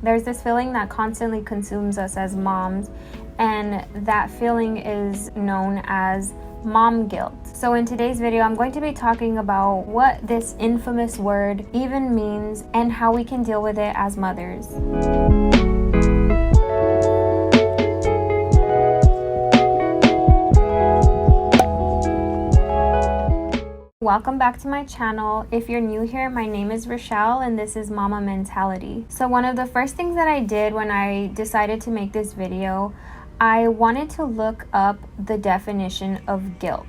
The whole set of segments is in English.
There's this feeling that constantly consumes us as moms, and that feeling is known as mom guilt. So in today's video, I'm going to be talking about what this infamous word even means and how we can deal with it as mothers. Welcome back to my channel. If you're new here, my name is Rochelle and this is Mama Mentality. So one of the first things that I did when I decided to make this video, I wanted to look up the definition of guilt.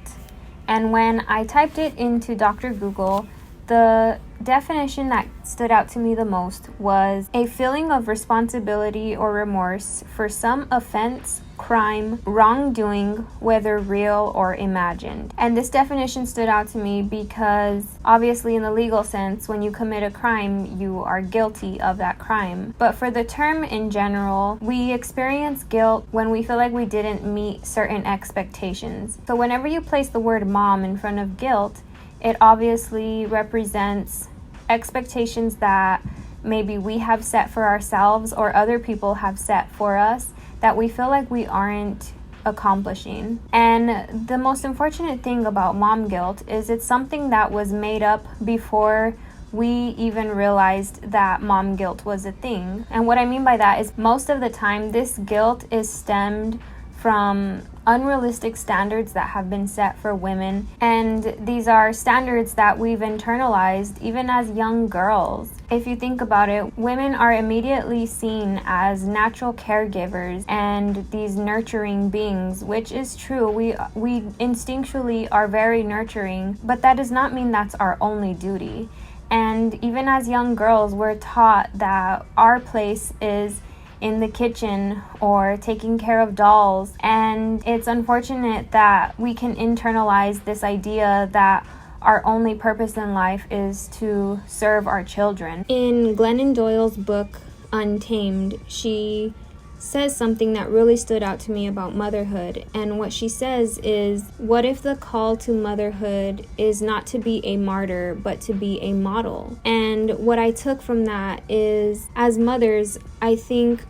And when I typed it into Dr. Google, the definition that stood out to me the most was a feeling of responsibility or remorse for some offense, crime, wrongdoing, whether real or imagined. And this definition stood out to me because obviously in the legal sense, when you commit a crime, you are guilty of that crime. But for the term in general, we experience guilt when we feel like we didn't meet certain expectations. So whenever you place the word mom in front of guilt, it obviously represents expectations that maybe we have set for ourselves or other people have set for us that we feel like we aren't accomplishing. And the most unfortunate thing about mom guilt is it's something that was made up before we even realized that mom guilt was a thing. And what I mean by that is most of the time this guilt is stemmed from unrealistic standards that have been set for women, and these are standards that we've internalized even as young girls. If you think about it, women are immediately seen as natural caregivers and these nurturing beings, which is true. We instinctually are very nurturing, but that does not mean that's our only duty. And even as young girls, we're taught that our place is in the kitchen or taking care of dolls. And it's unfortunate that we can internalize this idea that our only purpose in life is to serve our children. In Glennon Doyle's book, Untamed, she says something that really stood out to me about motherhood. And what she says is, what if the call to motherhood is not to be a martyr, but to be a model? And what I took from that is, as mothers, I think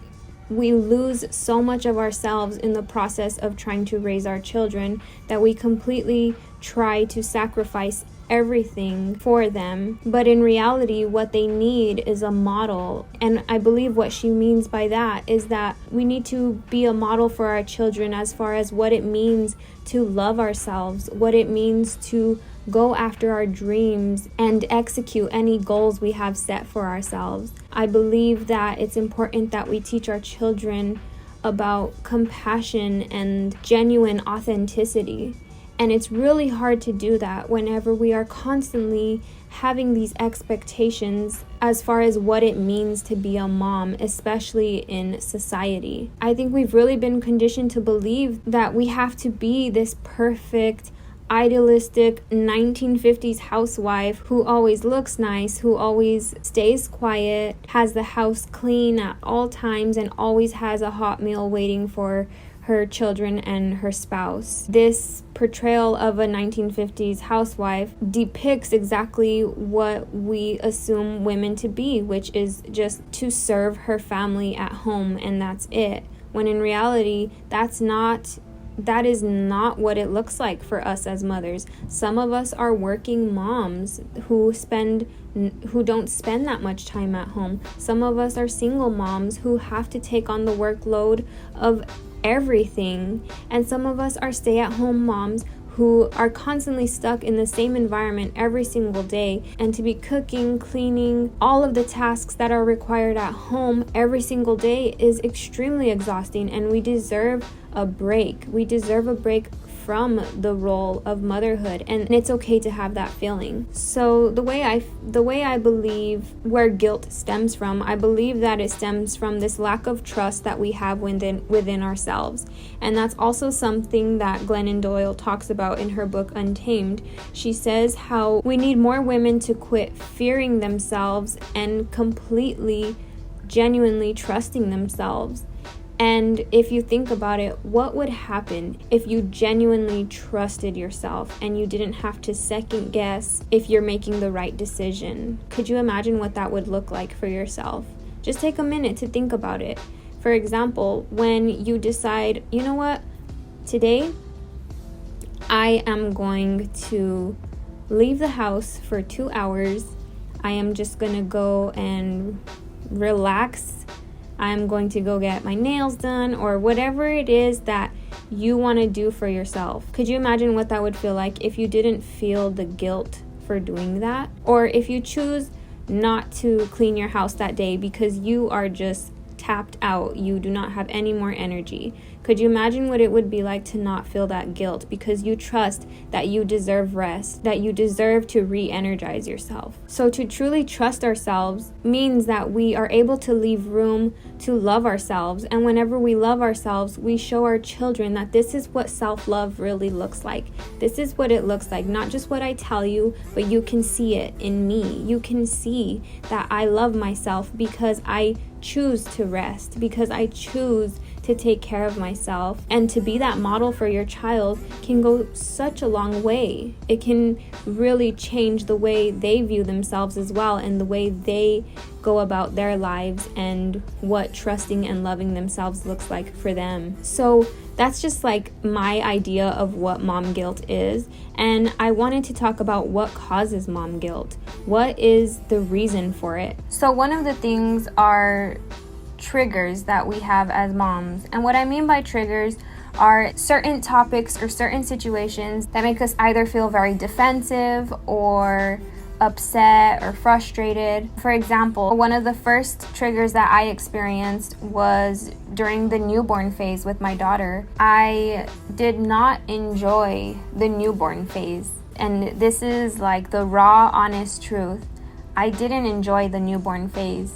we lose so much of ourselves in the process of trying to raise our children that we completely try to sacrifice everything for them. But in reality, what they need is a model. And I believe what she means by that is that we need to be a model for our children as far as what it means to love ourselves, what it means to go after our dreams and execute any goals we have set for ourselves. I believe that it's important that we teach our children about compassion and genuine authenticity. And it's really hard to do that whenever we are constantly having these expectations as far as what it means to be a mom, especially in society. I think we've really been conditioned to believe that we have to be this perfect, idealistic 1950s housewife who always looks nice, who always stays quiet, has the house clean at all times, and always has a hot meal waiting for her children and her spouse. This portrayal of a 1950s housewife depicts exactly what we assume women to be, which is just to serve her family at home, and that's it. When in reality, that is not what it looks like for us as mothers. Some of us are working moms who don't spend that much time at home. Some of us are single moms who have to take on the workload of everything. And some of us are stay-at-home moms who are constantly stuck in the same environment every single day, and to be cooking, cleaning, all of the tasks that are required at home every single day is extremely exhausting, and we deserve a break. We deserve a break from the role of motherhood, and it's okay to have that feeling. So the way I believe where guilt stems from, I believe that it stems from this lack of trust that we have within ourselves. And that's also something that Glennon Doyle talks about in her book Untamed. She says how we need more women to quit fearing themselves and completely, genuinely trusting themselves. And if you think about it, what would happen if you genuinely trusted yourself and you didn't have to second guess if you're making the right decision? Could you imagine what that would look like for yourself? Just take a minute to think about it. For example, when you decide, you know what, today I am going to leave the house for 2 hours. I am just going to go and relax. I'm going to go get my nails done, or whatever it is that you want to do for yourself. Could you imagine what that would feel like if you didn't feel the guilt for doing that? Or if you choose not to clean your house that day because you are just tapped out, you do not have any more energy. Could you imagine what it would be like to not feel that guilt because you trust that you deserve rest, that you deserve to re-energize yourself? So to truly trust ourselves means that we are able to leave room to love ourselves. And whenever we love ourselves, we show our children that this is what self-love really looks like. This is what it looks like, not just what I tell you, but you can see it in me. You can see that I love myself because I choose to rest, because I choose to take care of myself. And to be that model for your child can go such a long way. It can really change the way they view themselves as well, and the way they go about their lives, and what trusting and loving themselves looks like for them. So that's just like my idea of what mom guilt is. And I wanted to talk about what causes mom guilt. What is the reason for it? So one of the things are triggers that we have as moms. And what I mean by triggers are certain topics or certain situations that make us either feel very defensive or upset or frustrated. For example, one of the first triggers that I experienced was during the newborn phase with my daughter. I did not enjoy the newborn phase. And this is like the raw, honest truth. I didn't enjoy the newborn phase.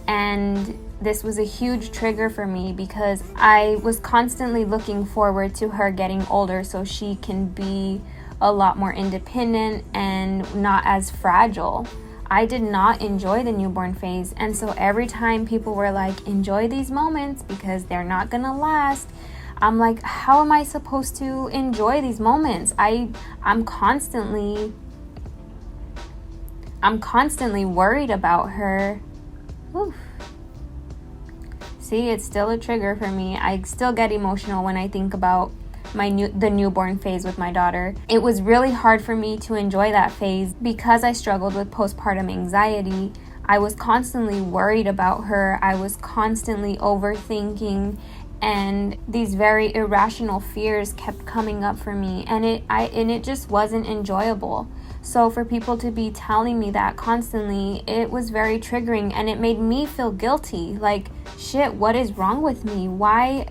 And this was a huge trigger for me because I was constantly looking forward to her getting older so she can be a lot more independent and not as fragile. I did not enjoy the newborn phase. And so every time people were like, enjoy these moments because they're not gonna last, I'm like, how am I supposed to enjoy these moments? I'm constantly worried about her. Oof. See, it's still a trigger for me. I still get emotional when I think about the newborn phase with my daughter. It was really hard for me to enjoy that phase because I struggled with postpartum anxiety. I was constantly worried about her. I was constantly overthinking, and these very irrational fears kept coming up for me, and it just wasn't enjoyable. So for people to be telling me that constantly, it was very triggering, and it made me feel guilty. Like, shit, what is wrong with me? Why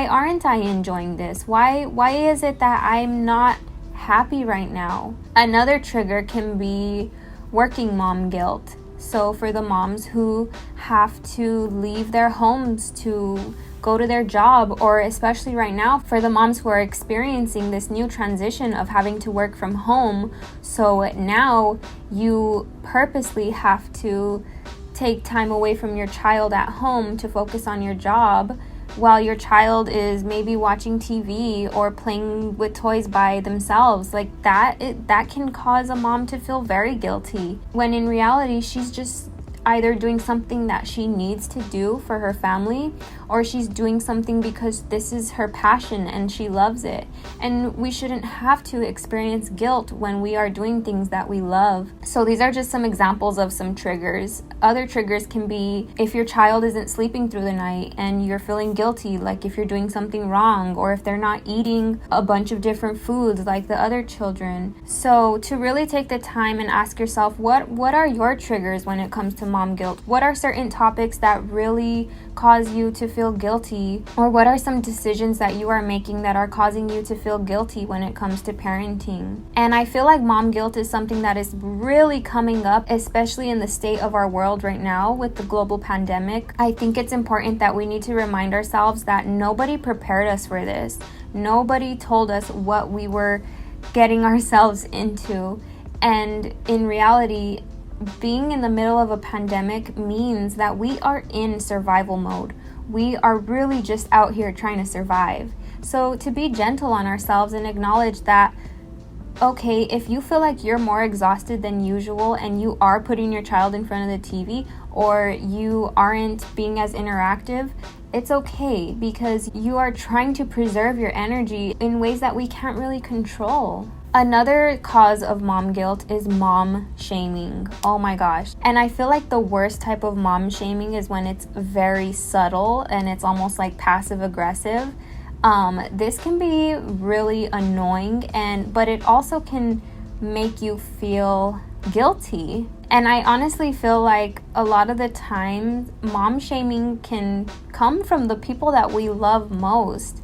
aren't I enjoying this? Why is it that I'm not happy right now? Another trigger can be working mom guilt. So for the moms who have to leave their homes to go to their job, or especially right now for the moms who are experiencing this new transition of having to work from home. So now you purposely have to take time away from your child at home to focus on your job, while your child is maybe watching TV or playing with toys by themselves. Like that can cause a mom to feel very guilty, when in reality she's just either doing something that she needs to do for her family, or she's doing something because this is her passion and she loves it. And we shouldn't have to experience guilt when we are doing things that we love. So these are just some examples of some triggers. Other triggers can be if your child isn't sleeping through the night and you're feeling guilty, like if you're doing something wrong, or if they're not eating a bunch of different foods like the other children. So to really take the time and ask yourself, what are your triggers when it comes to mom guilt? What are certain topics that really cause you to feel guilty? Or what are some decisions that you are making that are causing you to feel guilty when it comes to parenting? And I feel like mom guilt is something that is really coming up, especially in the state of our world right now with the global pandemic. I think it's important that we need to remind ourselves that nobody prepared us for this. Nobody told us what we were getting ourselves into. And in reality, being in the middle of a pandemic means that we are in survival mode. We are really just out here trying to survive. So to be gentle on ourselves and acknowledge that, okay, if you feel like you're more exhausted than usual and you are putting your child in front of the TV, or you aren't being as interactive, it's okay, because you are trying to preserve your energy in ways that we can't really control. Another cause of mom guilt is mom shaming. Oh my gosh. And I feel like the worst type of mom shaming is when it's very subtle and it's almost like passive aggressive. This can be really annoying, but it also can make you feel guilty. And I honestly feel like a lot of the time mom shaming can come from the people that we love most,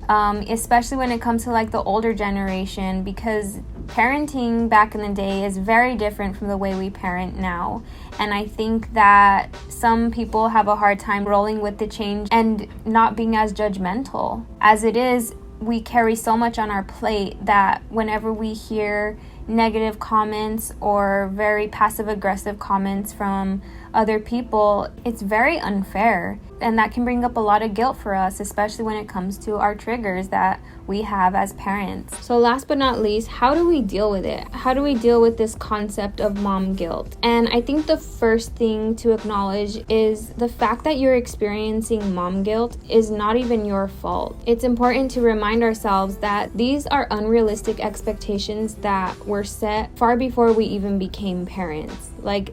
especially when it comes to like the older generation, because parenting back in the day is very different from the way we parent now. And I think that some people have a hard time rolling with the change and not being as judgmental. As it is, we carry so much on our plate that whenever we hear negative comments or very passive aggressive comments from other people, it's very unfair, and that can bring up a lot of guilt for us, especially when it comes to our triggers that we have as parents. So last but not least, how do we deal with it? How do we deal with this concept of mom guilt? And I think the first thing to acknowledge is the fact that you're experiencing mom guilt is not even your fault. It's important to remind ourselves that these are unrealistic expectations that were set far before we even became parents. Like,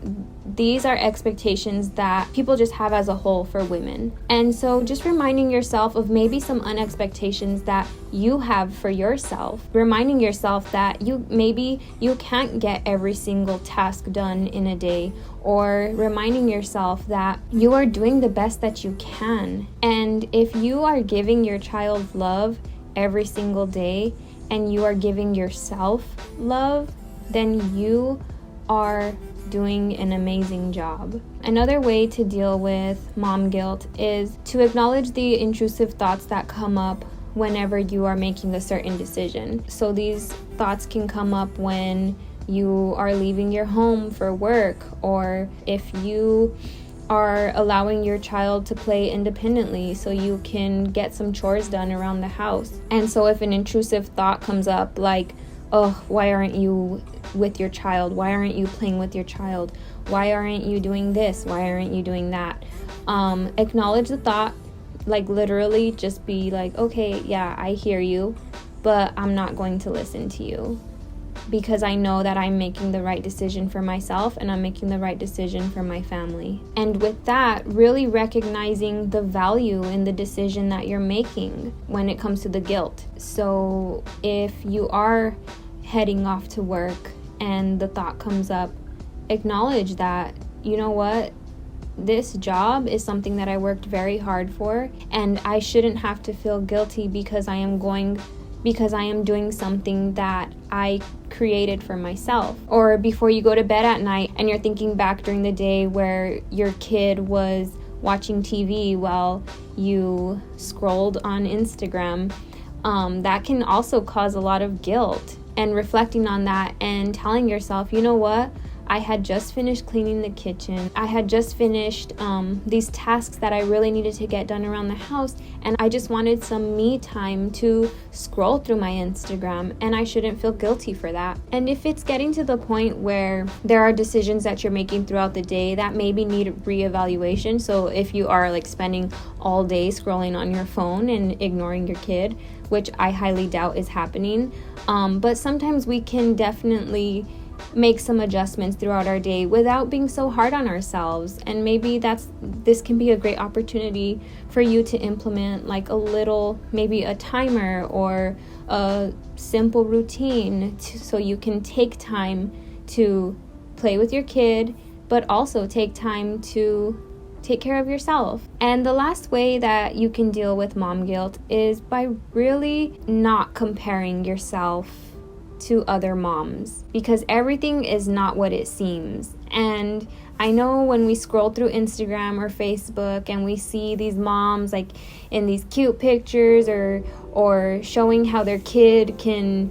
these are expectations that people just have as a whole for women. And so just reminding yourself of maybe some unexpectations that you have for yourself. Reminding yourself that maybe you can't get every single task done in a day, or reminding yourself that you are doing the best that you can. And if you are giving your child love every single day and you are giving yourself love, then you are doing an amazing job. Another way to deal with mom guilt is to acknowledge the intrusive thoughts that come up whenever you are making a certain decision. So these thoughts can come up when you are leaving your home for work, or if you are allowing your child to play independently so you can get some chores done around the house. And so if an intrusive thought comes up like, oh, why aren't you with your child? Why aren't you playing with your child? Why aren't you doing this? Why aren't you doing that? Acknowledge the thought, like literally just be like, okay, yeah, I hear you, but I'm not going to listen to you, because I know that I'm making the right decision for myself and I'm making the right decision for my family. And with that, really recognizing the value in the decision that you're making when it comes to the guilt. So if you are heading off to work and the thought comes up, acknowledge that, you know what, this job is something that I worked very hard for, and I shouldn't have to feel guilty because I am doing something that I created for myself. Or before you go to bed at night and you're thinking back during the day where your kid was watching TV while you scrolled on Instagram, that can also cause a lot of guilt. And reflecting on that and telling yourself, you know what? I had just finished cleaning the kitchen. I had just finished these tasks that I really needed to get done around the house, and I just wanted some me time to scroll through my Instagram, and I shouldn't feel guilty for that. And if it's getting to the point where there are decisions that you're making throughout the day that maybe need reevaluation, so if you are like spending all day scrolling on your phone and ignoring your kid, which I highly doubt is happening, but sometimes we can definitely make some adjustments throughout our day without being so hard on ourselves. And maybe this can be a great opportunity for you to implement like maybe a timer or a simple routine so you can take time to play with your kid, but also take time to take care of yourself. And the last way that you can deal with mom guilt is by really not comparing yourself to other moms, because everything is not what it seems. And I know when we scroll through Instagram or Facebook and we see these moms like in these cute pictures or showing how their kid can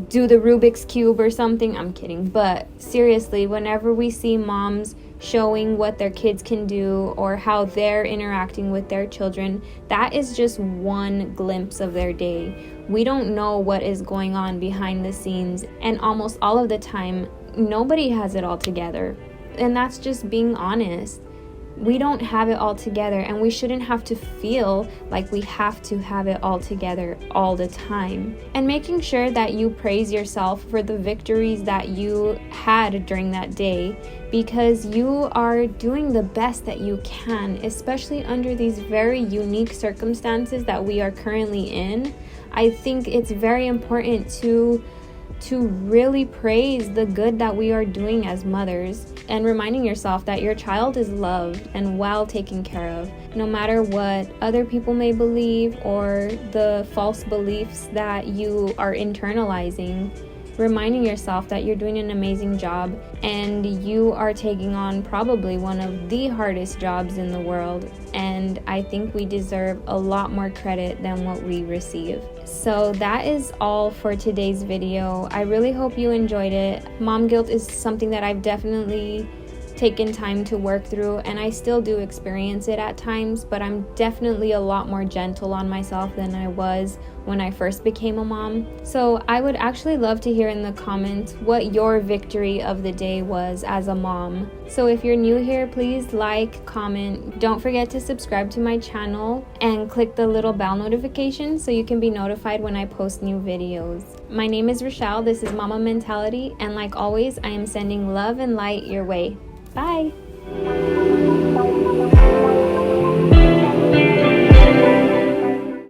do the Rubik's Cube or something. I'm kidding, but seriously, whenever we see moms showing what their kids can do or how they're interacting with their children, that is just one glimpse of their day. We don't know what is going on behind the scenes, and almost all of the time, nobody has it all together. And that's just being honest. We don't have it all together, and we shouldn't have to feel like we have to have it all together all the time. And making sure that you praise yourself for the victories that you had during that day, because you are doing the best that you can, especially under these very unique circumstances that we are currently in. I think it's very important to really praise the good that we are doing as mothers, and reminding yourself that your child is loved and well taken care of, no matter what other people may believe or the false beliefs that you are internalizing. Reminding yourself that you're doing an amazing job and you are taking on probably one of the hardest jobs in the world, and I think we deserve a lot more credit than what we receive. So that is all for today's video. I really hope you enjoyed it. Mom guilt is something that I've definitely taken time to work through, and I still do experience it at times, but I'm definitely a lot more gentle on myself than I was when I first became a mom. So I would actually love to hear in the comments what your victory of the day was as a mom. So if you're new here, please like, comment, don't forget to subscribe to my channel and click the little bell notification so you can be notified when I post new videos. My name is Rochelle, this is Mama Mentality, and like always, I am sending love and light your way. Bye!